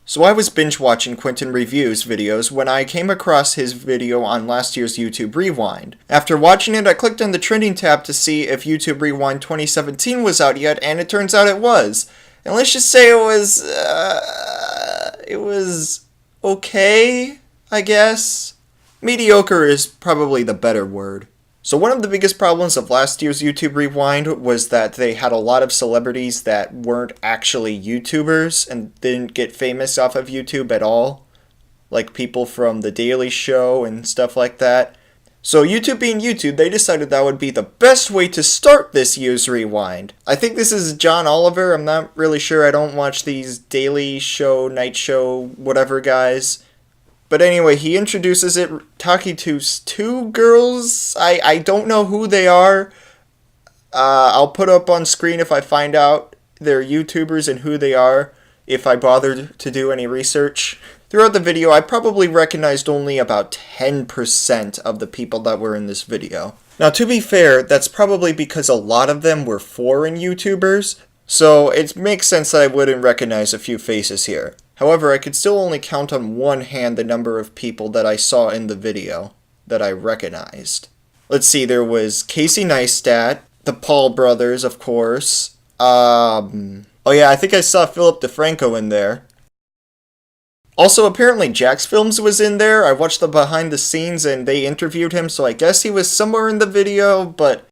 So I was binge watching Quentin Reviews videos when I came across his video on last year's YouTube Rewind. After watching it, I clicked on the trending tab to see if YouTube Rewind 2017 was out yet, and it turns out it was. And let's just say it was okay, I guess. Mediocre is probably the better word. So one of the biggest problems of last year's YouTube Rewind was that they had a lot of celebrities that weren't actually YouTubers and didn't get famous off of YouTube at all. Like people from The Daily Show and stuff like that. So YouTube being YouTube, they decided that would be the best way to start this year's Rewind. I think this is John Oliver, I'm not really sure, I don't watch these Daily Show, Night Show, whatever guys. But anyway, he introduces it talking to two girls. I don't know who they are. I'll put up on screen if I find out they're YouTubers and who they are, if I bothered to do any research. Throughout the video, I probably recognized only about 10% of the people that were in this video. Now, to be fair, that's probably because a lot of them were foreign YouTubers, so it makes sense that I wouldn't recognize a few faces here. However, I could still only count on one hand the number of people that I saw in the video that I recognized. Let's see, there was Casey Neistat, the Paul brothers, of course. Oh yeah, I think I saw Philip DeFranco in there. Also, apparently Jax Films was in there. I watched the behind the scenes and they interviewed him, so I guess he was somewhere in the video, but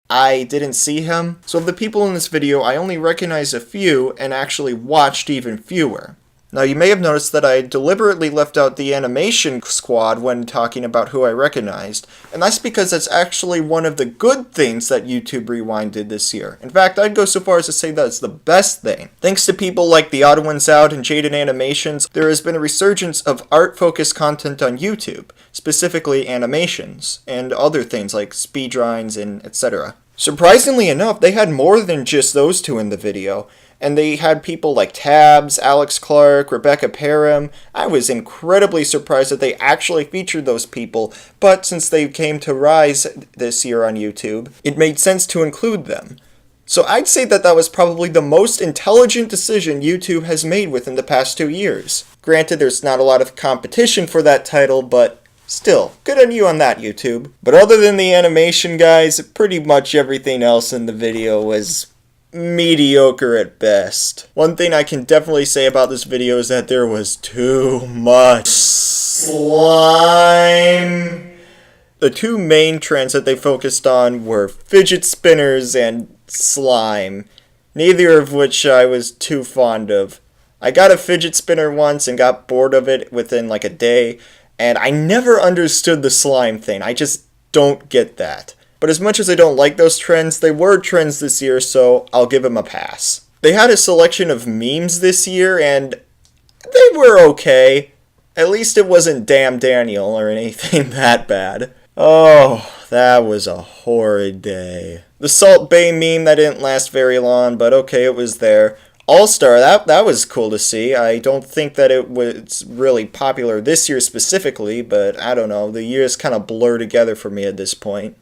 I didn't see him. So of the people in this video, I only recognized a few and actually watched even fewer. Now you may have noticed that I deliberately left out the animation squad when talking about who I recognized, and that's because that's actually one of the good things that YouTube Rewind did this year. In fact, I'd go so far as to say that it's the best thing. Thanks to people like The Odd Ones Out and Jaden Animations, there has been a resurgence of art-focused content on YouTube, specifically animations, and other things like speedruns and etc. Surprisingly enough, they had more than just those two in the video, and they had people like Tabs, Alex Clark, Rebecca Parham. I was incredibly surprised that they actually featured those people, but since they came to rise this year on YouTube, it made sense to include them. So I'd say that that was probably the most intelligent decision YouTube has made within the past 2 years. Granted, there's not a lot of competition for that title, but still, good on you on that, YouTube. But other than the animation, guys, pretty much everything else in the video was mediocre at best. One thing I can definitely say about this video is that there was too much slime. The two main trends that they focused on were fidget spinners and slime, neither of which I was too fond of. I got a fidget spinner once and got bored of it within like a day, and I never understood the slime thing. I just don't get that. But as much as I don't like those trends, they were trends this year, so I'll give them a pass. They had a selection of memes this year, and they were okay. At least it wasn't Damn Daniel or anything that bad. Oh, that was a horrid day. The Salt Bay meme, that didn't last very long, but okay, it was there. All-Star, that was cool to see. I don't think that it was really popular this year specifically, but I don't know. The years kind of blur together for me at this point.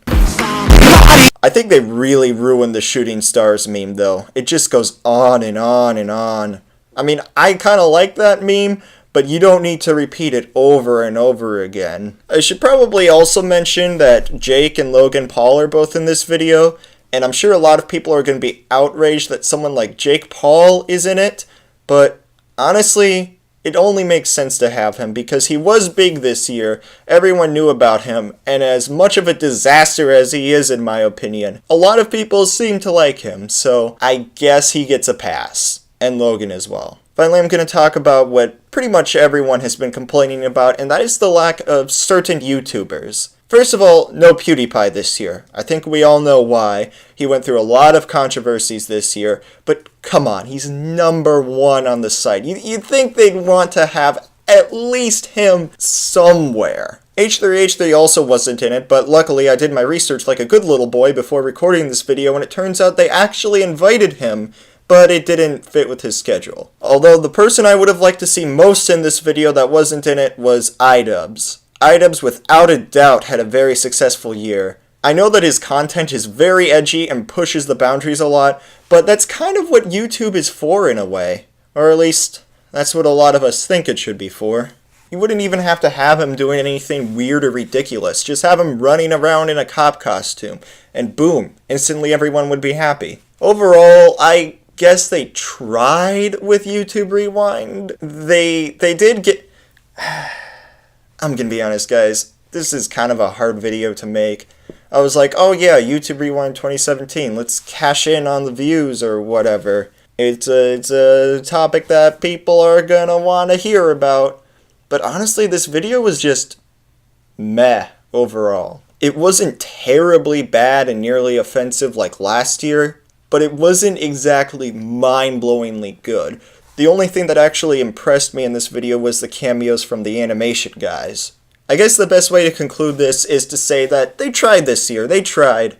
I think they really ruined the Shooting Stars meme, though. It just goes on and on and on. I mean, I kind of like that meme, but you don't need to repeat it over and over again. I should probably also mention that Jake and Logan Paul are both in this video, and I'm sure a lot of people are going to be outraged that someone like Jake Paul is in it, but honestly, it only makes sense to have him because he was big this year, everyone knew about him, and as much of a disaster as he is in my opinion, a lot of people seem to like him, so I guess he gets a pass. And Logan as well. Finally, I'm going to talk about what pretty much everyone has been complaining about, and that is the lack of certain YouTubers. First of all, no PewDiePie this year. I think we all know why. He went through a lot of controversies this year, but come on, he's #1 on the site. You'd think they'd want to have at least him somewhere. H3H3 also wasn't in it, but luckily I did my research like a good little boy before recording this video, and it turns out they actually invited him, but it didn't fit with his schedule. Although the person I would have liked to see most in this video that wasn't in it was iDubbbz. iDubbbz without a doubt had a very successful year. I know that his content is very edgy and pushes the boundaries a lot, but that's kind of what YouTube is for in a way. Or at least, that's what a lot of us think it should be for. You wouldn't even have to have him doing anything weird or ridiculous. Just have him running around in a cop costume, and boom, instantly everyone would be happy. Overall, I guess they tried with YouTube Rewind. They did get... I'm gonna be honest, guys. This is kind of a hard video to make. I was like, oh yeah, YouTube Rewind 2017. Let's cash in on the views or whatever. It's a topic that people are gonna want to hear about. But honestly, this video was just meh overall. It wasn't terribly bad and nearly offensive like last year, but it wasn't exactly mind-blowingly good. The only thing that actually impressed me in this video was the cameos from the animation guys. I guess the best way to conclude this is to say that they tried this year, they tried,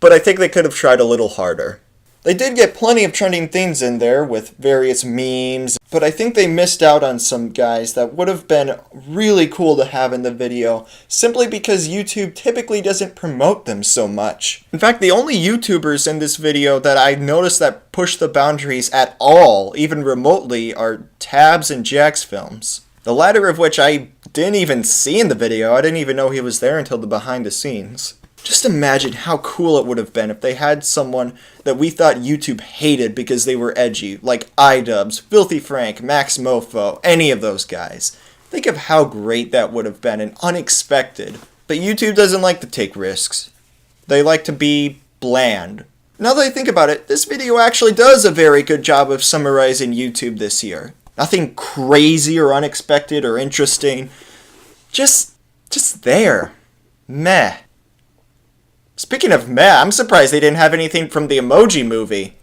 but I think they could have tried a little harder. They did get plenty of trending things in there with various memes, but I think they missed out on some guys that would have been really cool to have in the video, simply because YouTube typically doesn't promote them so much. In fact, the only YouTubers in this video that I noticed that push the boundaries at all, even remotely, are Tabs and Jack's Films. The latter of which I didn't even see in the video. I didn't even know he was there until the behind the scenes. Just imagine how cool it would have been if they had someone that we thought YouTube hated because they were edgy, like iDubbbz, Filthy Frank, Max Mofo, any of those guys. Think of how great that would have been and unexpected. But YouTube doesn't like to take risks. They like to be bland. Now that I think about it, this video actually does a very good job of summarizing YouTube this year. Nothing crazy or unexpected or interesting. Just there. Meh. Speaking of meh, I'm surprised they didn't have anything from the Emoji Movie.